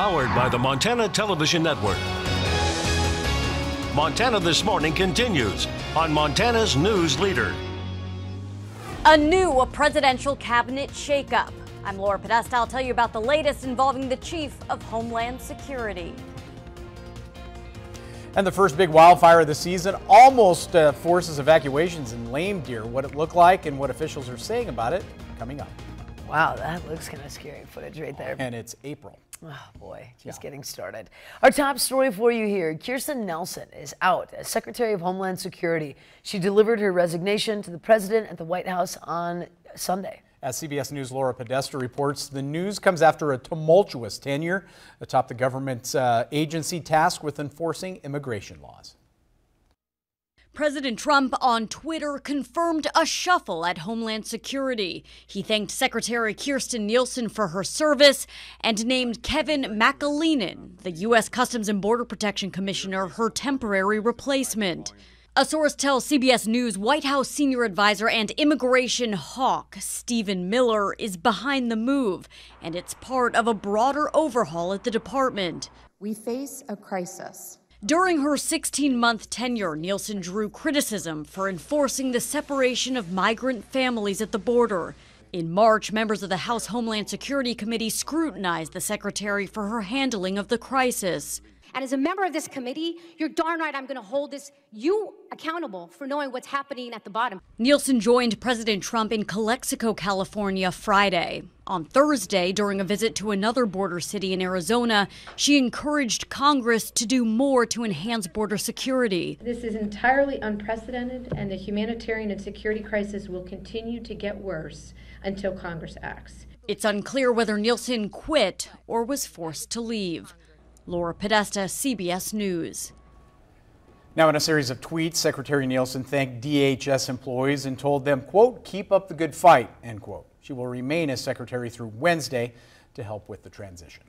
Powered by the Montana Television Network. Montana This Morning continues on Montana's News Leader. A new presidential cabinet shakeup. I'm Laura Podesta. I'll tell you about the latest involving the Chief of Homeland Security. And the first big wildfire of the season almost forces evacuations in Lame Deer. What it looked like and what officials are saying about it coming up. Wow, that looks kind of scary footage right there. And it's April. Oh boy, just getting started. Our top story for you here. Kirstjen Nielsen is out as Secretary of Homeland Security. She delivered her resignation to the president at the White House on Sunday. As CBS News' Laura Podesta reports, the news comes after a tumultuous tenure atop the government's agency tasked with enforcing immigration laws. President Trump on Twitter confirmed a shuffle at Homeland Security. He thanked Secretary Kirstjen Nielsen for her service and named Kevin McAleenan, the U.S. Customs and Border Protection Commissioner, her temporary replacement. A source tells CBS News White House senior advisor and immigration hawk Stephen Miller is behind the move, and it's part of a broader overhaul at the department. We face a crisis. During her 16-month tenure, Nielsen drew criticism for enforcing the separation of migrant families at the border. In March, members of the House Homeland Security Committee scrutinized the secretary for her handling of the crisis. And as a member of this committee, you're darn right I'm going to hold you accountable for knowing what's happening at the bottom. Nielsen joined President Trump in Calexico, California, Friday. On Thursday, during a visit to another border city in Arizona, she encouraged Congress to do more to enhance border security. This is entirely unprecedented, and the humanitarian and security crisis will continue to get worse until Congress acts. It's unclear whether Nielsen quit or was forced to leave. Laura Podesta, CBS News. Now, in a series of tweets, Secretary Nielsen thanked DHS employees and told them, quote, keep up the good fight, end quote. She will remain as secretary through Wednesday to help with the transition.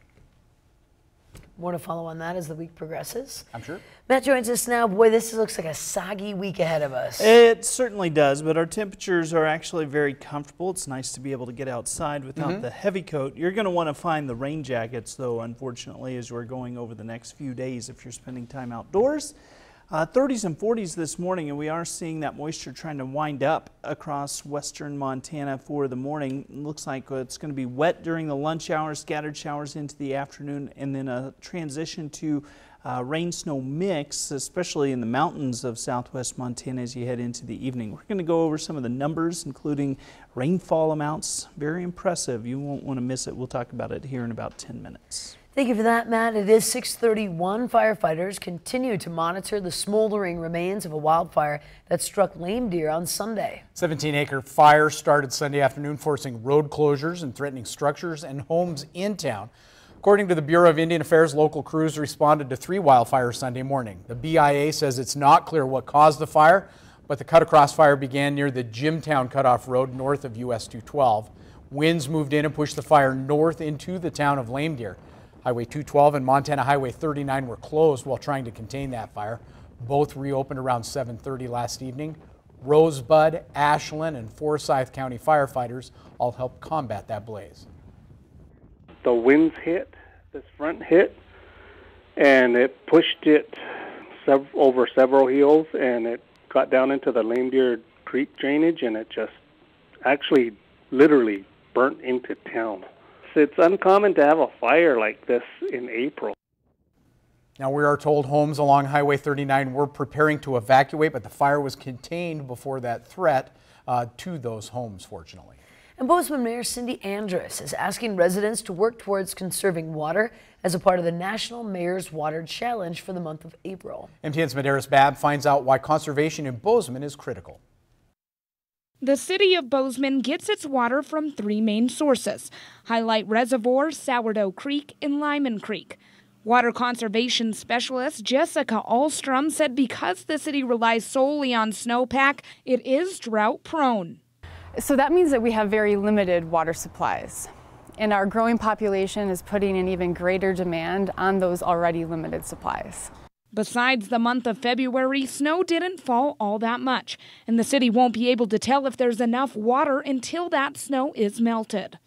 More to follow on that as the week progresses. I'm sure. Matt joins us now. Boy, this looks like a soggy week ahead of us. It certainly does, but our temperatures are actually very comfortable. It's nice to be able to get outside without the heavy coat. You're going to want to find the rain jackets, though, unfortunately, as we're going over the next few days if you're spending time outdoors. 30s and 40s this morning, and we are seeing that moisture trying to wind up across western Montana for the morning. It looks like it's going to be wet during the lunch hours, scattered showers into the afternoon, and then a transition to rain-snow mix, especially in the mountains of southwest Montana as you head into the evening. We're going to go over some of the numbers, including rainfall amounts. Very impressive. You won't want to miss it. We'll talk about it here in about 10 minutes. Thank you for that, Matt. It is 6:31. Firefighters continue to monitor the smoldering remains of a wildfire that struck Lame Deer on Sunday. 17-acre fire started Sunday afternoon, forcing road closures and threatening structures and homes in town. According to the Bureau of Indian Affairs, local crews responded to 3 wildfires Sunday morning. The BIA says it's not clear what caused the fire, but the cut-across fire began near the Jimtown Cutoff Road north of US 212. Winds moved in and pushed the fire north into the town of Lame Deer. Highway 212 and Montana Highway 39 were closed while trying to contain that fire. Both reopened around 7:30 last evening. Rosebud, Ashland, and Forsyth County firefighters all helped combat that blaze. The winds hit, this front hit, and it pushed it over several hills, and it got down into the Lame Deer Creek drainage, and it just actually literally burnt into town. It's uncommon to have a fire like this in April. Now, we are told homes along Highway 39 were preparing to evacuate, but the fire was contained before that threat to those homes, fortunately. And Bozeman Mayor Cindy Andrus is asking residents to work towards conserving water as a part of the National Mayor's Water Challenge for the month of April. MTN's Medeiros Babb finds out why conservation in Bozeman is critical. The city of Bozeman gets its water from 3 main sources: Highlight Reservoir, Sourdough Creek, and Lyman Creek. Water conservation specialist Jessica Alstrom said because the city relies solely on snowpack, it is drought prone. So that means that we have very limited water supplies, and our growing population is putting an even greater demand on those already limited supplies. Besides the month of February, snow didn't fall all that much, and the city won't be able to tell if there's enough water until that snow is melted.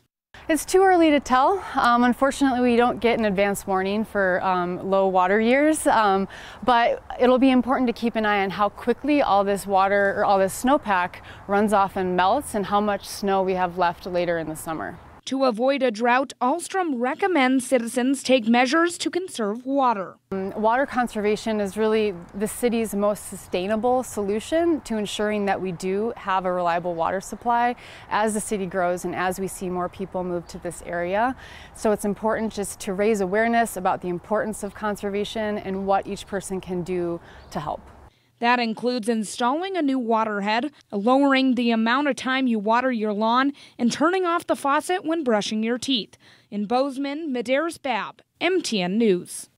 It's too early to tell. Unfortunately, we don't get an advance warning for low water years, but it'll be important to keep an eye on how quickly all this water or all this snowpack runs off and melts and how much snow we have left later in the summer. To avoid a drought, Ahlstrom recommends citizens take measures to conserve water. Water conservation is really the city's most sustainable solution to ensuring that we do have a reliable water supply as the city grows and as we see more people move to this area. So it's important just to raise awareness about the importance of conservation and what each person can do to help. That includes installing a new water head, lowering the amount of time you water your lawn, and turning off the faucet when brushing your teeth. In Bozeman, Medeiros Babb, MTN News.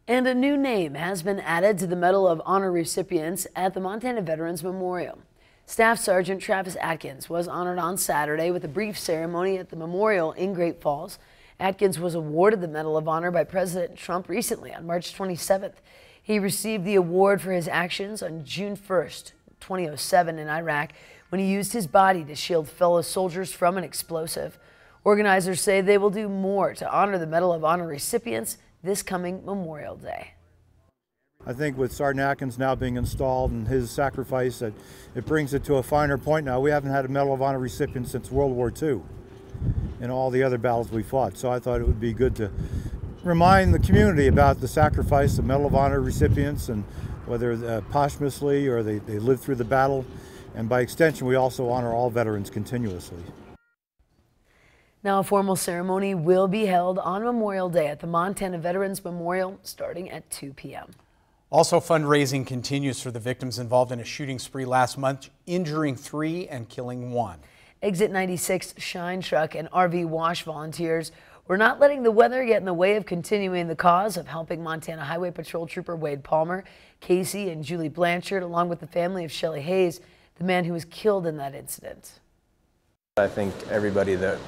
And a new name has been added to the Medal of Honor recipients at the Montana Veterans Memorial. Staff Sergeant Travis Atkins was honored on Saturday with a brief ceremony at the memorial in Great Falls. Atkins was awarded the Medal of Honor by President Trump recently on March 27th. He received the award for his actions on June 1st, 2007 in Iraq, when he used his body to shield fellow soldiers from an explosive. Organizers say they will do more to honor the Medal of Honor recipients this coming Memorial Day. I think with Sergeant Atkins now being installed and his sacrifice, that it brings it to a finer point now. We haven't had a Medal of Honor recipient since World War II. In all the other battles we fought. So I thought it would be good to remind the community about the sacrifice of Medal of Honor recipients, and whether posthumously or they lived through the battle. And by extension, we also honor all veterans continuously. Now a formal ceremony will be held on Memorial Day at the Montana Veterans Memorial starting at 2 p.m. Also, fundraising continues for the victims involved in a shooting spree last month, injuring 3 and killing 1. Exit 96 Shine Truck and RV Wash volunteers were not letting the weather get in the way of continuing the cause of helping Montana Highway Patrol Trooper Wade Palmer, Casey and Julie Blanchard, along with the family of Shelly Hayes, the man who was killed in that incident. I think everybody that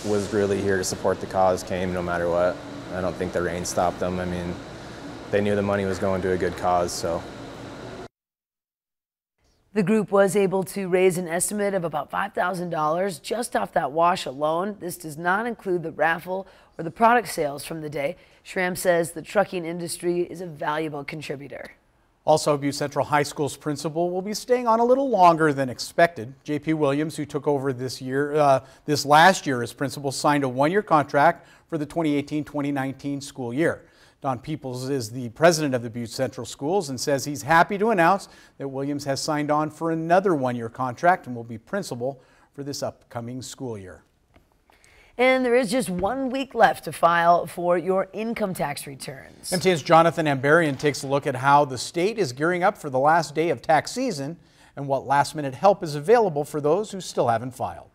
was really here to support the cause came no matter what. I don't think the rain stopped them. I mean, they knew the money was going to a good cause, so. The group was able to raise an estimate of about $5,000 just off that wash alone. This does not include the raffle or the product sales from the day. Schramm says the trucking industry is a valuable contributor. Also, Butte Central High School's principal will be staying on a little longer than expected. J.P. Williams, who took over this last year as principal, signed a 1-year contract for the 2018-2019 school year. Don Peoples is the president of the Butte Central Schools and says he's happy to announce that Williams has signed on for another 1-year contract and will be principal for this upcoming school year. And there is just 1 week left to file for your income tax returns. MTN's Jonathan Ambarian takes a look at how the state is gearing up for the last day of tax season and what last-minute help is available for those who still haven't filed.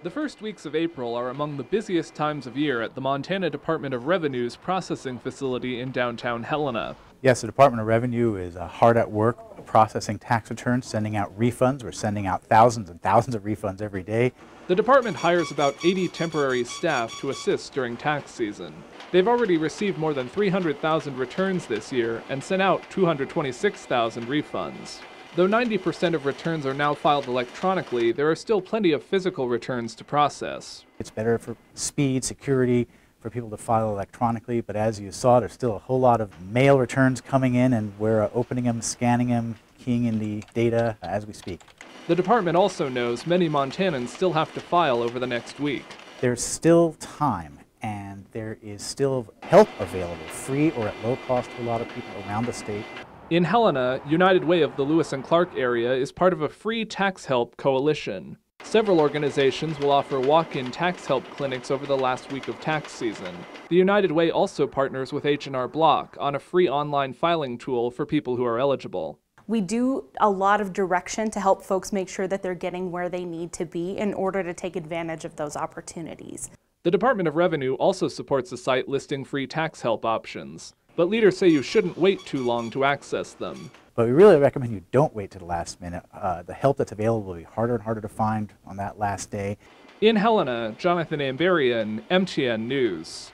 The first weeks of April are among the busiest times of year at the Montana Department of Revenue's processing facility in downtown Helena. Yes, the Department of Revenue is hard at work processing tax returns, sending out refunds. We're sending out thousands and thousands of refunds every day. The department hires about 80 temporary staff to assist during tax season. They've already received more than 300,000 returns this year and sent out 226,000 refunds. Though 90% of returns are now filed electronically, there are still plenty of physical returns to process. It's better for speed, security, for people to file electronically, but as you saw, there's still a whole lot of mail returns coming in, and we're opening them, scanning them, keying in the data as we speak. The department also knows many Montanans still have to file over the next week. There's still time, and there is still help available, free or at low cost to a lot of people around the state. In Helena, United Way of the Lewis and Clark area is part of a free tax help coalition. Several organizations will offer walk-in tax help clinics over the last week of tax season. The United Way also partners with H&R Block on a free online filing tool for people who are eligible. We do a lot of direction to help folks make sure that they're getting where they need to be in order to take advantage of those opportunities. The Department of Revenue also supports a site listing free tax help options. But leaders say you shouldn't wait too long to access them. But we really recommend you don't wait to the last minute. The help that's available will be harder and harder to find on that last day. In Helena, Jonathan Ambarian, MTN News.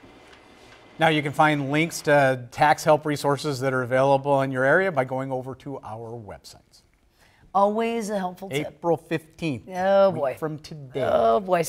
Now you can find links to tax help resources that are available in your area by going over to our websites. Always a helpful tip. April 15th. Oh boy. From today. Oh boy.